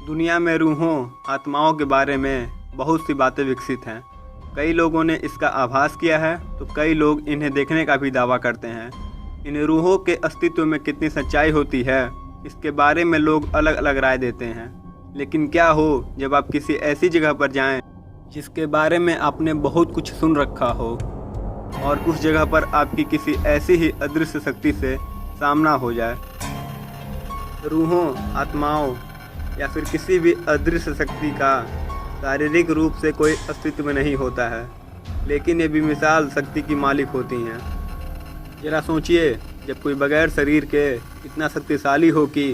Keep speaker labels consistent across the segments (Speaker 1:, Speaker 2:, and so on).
Speaker 1: दुनिया में रूहों, आत्माओं के बारे में बहुत सी बातें विकसित हैं। कई लोगों ने इसका आभास किया है तो कई लोग इन्हें देखने का भी दावा करते हैं। इन रूहों के अस्तित्व में कितनी सच्चाई होती है, इसके बारे में लोग अलग अलग राय देते हैं। लेकिन क्या हो जब आप किसी ऐसी जगह पर जाएं जिसके बारे में आपने बहुत कुछ सुन रखा हो और उस जगह पर आपकी किसी ऐसी ही अदृश्य शक्ति से सामना हो जाए। रूहों, आत्माओं या फिर किसी भी अदृश्य शक्ति का शारीरिक रूप से कोई अस्तित्व नहीं होता है, लेकिन ये बेमिसाल शक्ति की मालिक होती हैं। जरा सोचिए, जब कोई बगैर शरीर के इतना शक्तिशाली हो कि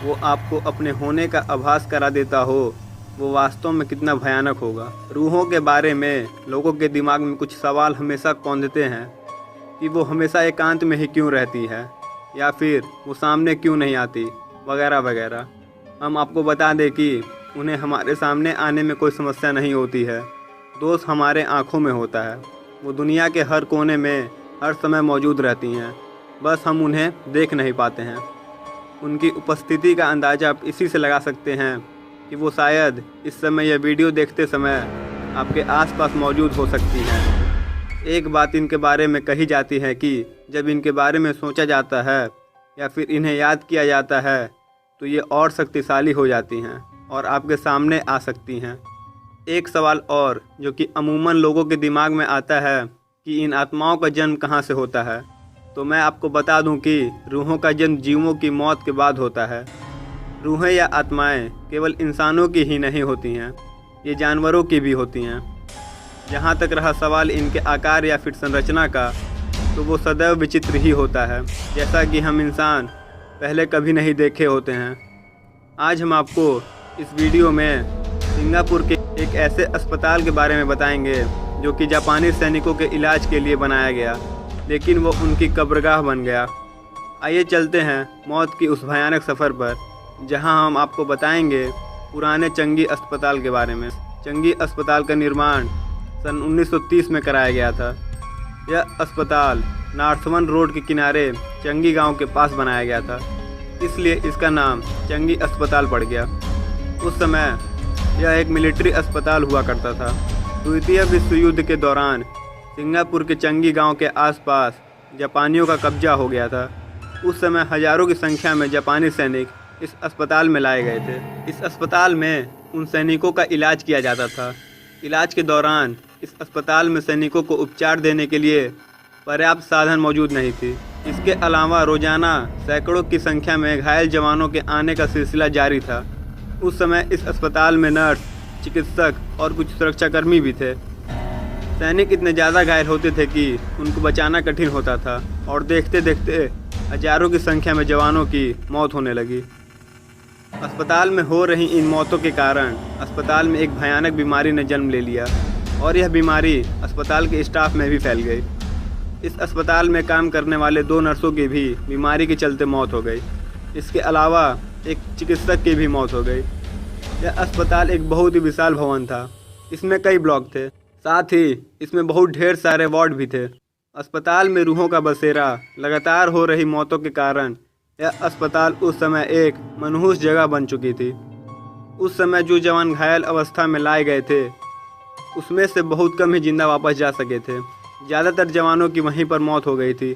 Speaker 1: वो आपको अपने होने का आभास करा देता हो, वो वास्तव में कितना भयानक होगा। रूहों के बारे में लोगों के दिमाग में कुछ सवाल हमेशा कौंधते हैं कि वो हमेशा एकांत में ही क्यों रहती है, या फिर वो सामने क्यों नहीं आती, वगैरह वगैरह। हम आपको बता दें कि उन्हें हमारे सामने आने में कोई समस्या नहीं होती है। दोष हमारे आँखों में होता है। वो दुनिया के हर कोने में हर समय मौजूद रहती हैं, बस हम उन्हें देख नहीं पाते हैं। उनकी उपस्थिति का अंदाज़ा आप इसी से लगा सकते हैं कि वो शायद इस समय यह वीडियो देखते समय आपके आसपास मौजूद हो सकती हैं। एक बात इनके बारे में कही जाती है कि जब इनके बारे में सोचा जाता है या फिर इन्हें याद किया जाता है तो ये और शक्तिशाली हो जाती हैं और आपके सामने आ सकती हैं। एक सवाल और जो कि अमूमन लोगों के दिमाग में आता है कि इन आत्माओं का जन्म कहाँ से होता है, तो मैं आपको बता दूं कि रूहों का जन्म जीवों की मौत के बाद होता है। रूहें या आत्माएं केवल इंसानों की ही नहीं होती हैं, ये जानवरों की भी होती हैं। जहाँ तक रहा सवाल इनके आकार या फिर संरचना का, तो वो सदैव विचित्र ही होता है, जैसा कि हम इंसान पहले कभी नहीं देखे होते हैं। आज हम आपको इस वीडियो में सिंगापुर के एक ऐसे अस्पताल के बारे में बताएंगे जो कि जापानी सैनिकों के इलाज के लिए बनाया गया, लेकिन वो उनकी कब्रगाह बन गया। आइए चलते हैं मौत की उस भयानक सफ़र पर, जहां हम आपको बताएंगे पुराने चंगी अस्पताल के बारे में। चंगी अस्पताल का निर्माण सन 1930 में कराया गया था। यह अस्पताल नॉर्थवन रोड के किनारे चंगी गांव के पास बनाया गया था, इसलिए इसका नाम चंगी अस्पताल पड़ गया। उस समय यह एक मिलिट्री अस्पताल हुआ करता था। द्वितीय विश्व युद्ध के दौरान सिंगापुर के चंगी गांव के आसपास जापानियों का कब्जा हो गया था। उस समय हजारों की संख्या में जापानी सैनिक इस अस्पताल में लाए गए थे। इस अस्पताल में उन सैनिकों का इलाज किया जाता था। इलाज के दौरान इस अस्पताल में सैनिकों को उपचार देने के लिए पर्याप्त साधन मौजूद नहीं थी। इसके अलावा रोजाना सैकड़ों की संख्या में घायल जवानों के आने का सिलसिला जारी था। उस समय इस अस्पताल में नर्स, चिकित्सक और कुछ सुरक्षाकर्मी भी थे। सैनिक इतने ज़्यादा घायल होते थे कि उनको बचाना कठिन होता था और देखते देखते हजारों की संख्या में जवानों की मौत होने लगी। अस्पताल में हो रही इन मौतों के कारण अस्पताल में एक भयानक बीमारी ने जन्म ले लिया और यह बीमारी अस्पताल के स्टाफ में भी फैल गई। इस अस्पताल में काम करने वाले 2 नर्सों की भी बीमारी के चलते मौत हो गई। इसके अलावा एक चिकित्सक की भी मौत हो गई। यह अस्पताल एक बहुत ही विशाल भवन था। इसमें कई ब्लॉक थे, साथ ही इसमें बहुत ढेर सारे वार्ड भी थे। अस्पताल में रूहों का बसेरा लगातार हो रही मौतों के कारण यह अस्पताल उस समय एक मनहूस जगह बन चुकी थी। उस समय जो जवान घायल अवस्था में लाए गए थे, उसमें से बहुत कम ही जिंदा वापस जा सके थे। ज़्यादातर जवानों की वहीं पर मौत हो गई थी,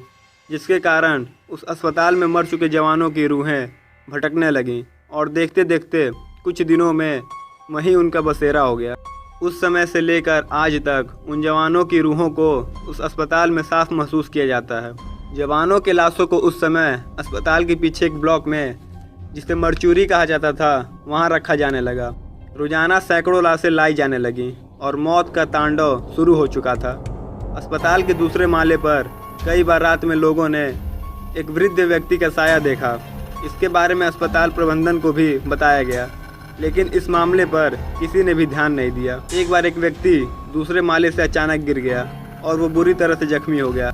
Speaker 1: जिसके कारण उस अस्पताल में मर चुके जवानों की रूहें भटकने लगीं और देखते देखते कुछ दिनों में वहीं उनका बसेरा हो गया। उस समय से लेकर आज तक उन जवानों की रूहों को उस अस्पताल में साफ महसूस किया जाता है। जवानों के लाशों को उस समय अस्पताल के पीछे एक ब्लॉक में, जिसे मरचूरी कहा जाता था, वहां रखा जाने लगा। रोजाना सैकड़ों लाशें लाई जाने लगीं और मौत का तांडव शुरू हो चुका था। अस्पताल के दूसरे माले पर कई बार रात में लोगों ने एक वृद्ध व्यक्ति का साया देखा। इसके बारे में अस्पताल प्रबंधन को भी बताया गया, लेकिन इस मामले पर किसी ने भी ध्यान नहीं दिया। एक बार एक व्यक्ति दूसरे माले से अचानक गिर गया और वो बुरी तरह से जख्मी हो गया।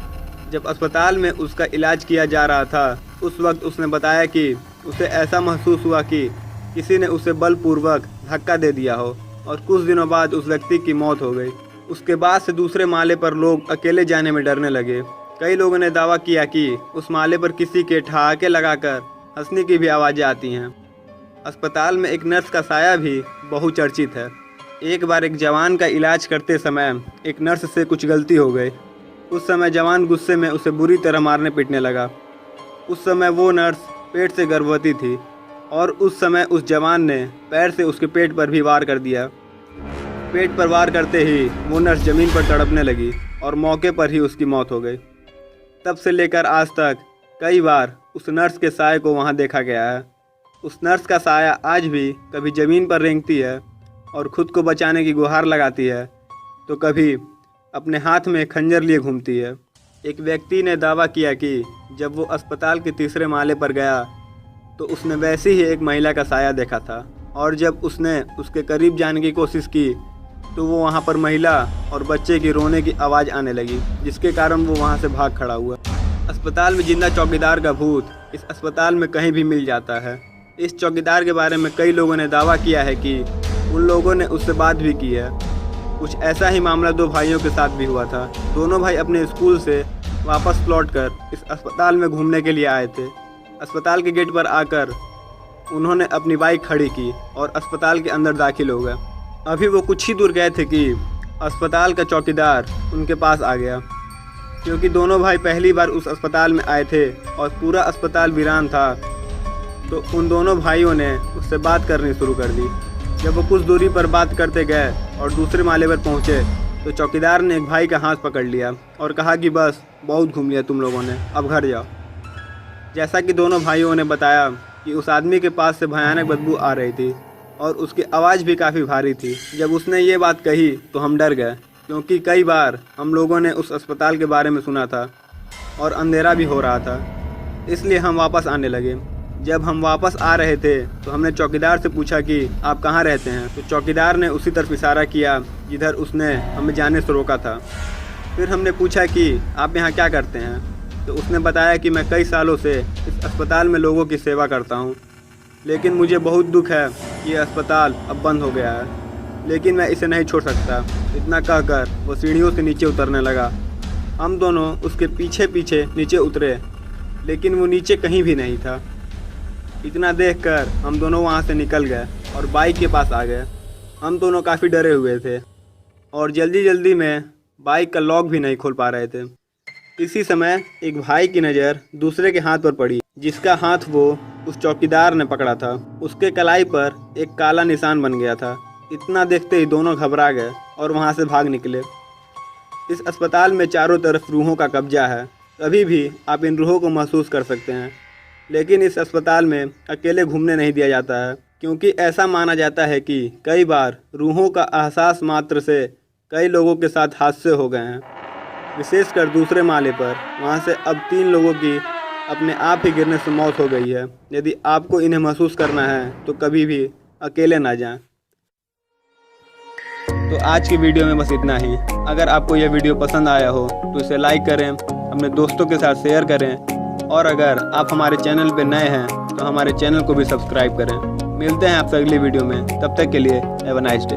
Speaker 1: जब अस्पताल में उसका इलाज किया जा रहा था, उस वक्त उसने बताया कि उसे ऐसा महसूस हुआ कि किसी ने उसे बलपूर्वक धक्का दे दिया हो और कुछ दिनों बाद उस व्यक्ति की मौत हो गई। उसके बाद से दूसरे माले पर लोग अकेले जाने में डरने लगे। कई लोगों ने दावा किया कि उस माले पर किसी के ठहाके लगाकर हंसने की भी आवाज़ें आती हैं। अस्पताल में एक नर्स का साया भी बहुचर्चित है। एक बार एक जवान का इलाज करते समय एक नर्स से कुछ गलती हो गई। उस समय जवान गुस्से में उसे बुरी तरह मारने पीटने लगा। उस समय वो नर्स पेट से गर्भवती थी और उस समय उस जवान ने पैर से उसके पेट पर भी वार कर दिया। पेट पर वार करते ही वो नर्स ज़मीन पर तड़पने लगी और मौके पर ही उसकी मौत हो गई। तब से लेकर आज तक कई बार उस नर्स के साये को वहाँ देखा गया है। उस नर्स का साया आज भी कभी ज़मीन पर रेंगती है और ख़ुद को बचाने की गुहार लगाती है, तो कभी अपने हाथ में खंजर लिए घूमती है। एक व्यक्ति ने दावा किया कि जब वो अस्पताल के तीसरे माले पर गया तो उसने वैसी ही एक महिला का साया देखा था, और जब उसने उसके करीब जाने की कोशिश की तो वो वहाँ पर महिला और बच्चे की रोने की आवाज़ आने लगी, जिसके कारण वो वहाँ से भाग खड़ा हुआ। अस्पताल में जिंदा चौकीदार का भूत इस अस्पताल में कहीं भी मिल जाता है। इस चौकीदार के बारे में कई लोगों ने दावा किया है कि उन लोगों ने उससे बात भी की है। कुछ ऐसा ही मामला दो भाइयों के साथ भी हुआ था। दोनों भाई अपने स्कूल से वापस लौटकर इस अस्पताल में घूमने के लिए आए थे। अस्पताल के गेट पर आकर उन्होंने अपनी बाइक खड़ी की और अस्पताल के अंदर दाखिल हो गए। अभी वो कुछ ही दूर गए थे कि अस्पताल का चौकीदार उनके पास आ गया। क्योंकि दोनों भाई पहली बार उस अस्पताल में आए थे और पूरा अस्पताल वीरान था, तो उन दोनों भाइयों ने उससे बात करनी शुरू कर दी। जब वो कुछ दूरी पर बात करते गए और दूसरे माले पर पहुंचे तो चौकीदार ने एक भाई का हाथ पकड़ लिया और कहा कि बस बहुत घूम लिया तुम लोगों ने, अब घर जाओ। जैसा कि दोनों भाइयों ने बताया कि उस आदमी के पास से भयानक बदबू आ रही थी और उसकी आवाज़ भी काफ़ी भारी थी। जब उसने ये बात कही तो हम डर गए, क्योंकि कई बार हम लोगों ने उस अस्पताल के बारे में सुना था और अंधेरा भी हो रहा था, इसलिए हम वापस आने लगे। जब हम वापस आ रहे थे तो हमने चौकीदार से पूछा कि आप कहाँ रहते हैं, तो चौकीदार ने उसी तरफ इशारा किया जिधर उसने हमें जाने से रोका था। फिर हमने पूछा कि आप यहाँ क्या करते हैं, तो उसने बताया कि मैं कई सालों से इस अस्पताल में लोगों की सेवा करता हूँ, लेकिन मुझे बहुत दुख है कि यह अस्पताल अब बंद हो गया है, लेकिन मैं इसे नहीं छोड़ सकता। इतना कहकर वो सीढ़ियों से नीचे उतरने लगा। हम दोनों उसके पीछे पीछे नीचे उतरे, लेकिन वो नीचे कहीं भी नहीं था। इतना देखकर हम दोनों वहाँ से निकल गए और बाइक के पास आ गए। हम दोनों काफ़ी डरे हुए थे और जल्दी जल्दी में बाइक का लॉक भी नहीं खोल पा रहे थे। इसी समय एक भाई की नज़र दूसरे के हाथ पर पड़ी, जिसका हाथ वो उस चौकीदार ने पकड़ा था। उसके कलाई पर एक काला निशान बन गया था। इतना देखते ही दोनों घबरा गए और वहाँ से भाग निकले। इस अस्पताल में चारों तरफ रूहों का कब्जा है। कभी भी आप इन रूहों को महसूस कर सकते हैं, लेकिन इस अस्पताल में अकेले घूमने नहीं दिया जाता है, क्योंकि ऐसा माना जाता है कि कई बार रूहों का एहसास मात्र से कई लोगों के साथ हादसे हो गए हैं, विशेषकर दूसरे माले पर। वहाँ से अब 3 लोगों की अपने आप ही गिरने से मौत हो गई है। यदि आपको इन्हें महसूस करना है तो कभी भी अकेले ना जाएं। तो आज की वीडियो में बस इतना ही। अगर आपको यह वीडियो पसंद आया हो तो इसे लाइक करें, अपने दोस्तों के साथ शेयर करें, और अगर आप हमारे चैनल पर नए हैं तो हमारे चैनल को भी सब्सक्राइब करें। मिलते हैं आपसे अगली वीडियो में, तब तक के लिए हैव अ नाइस डे।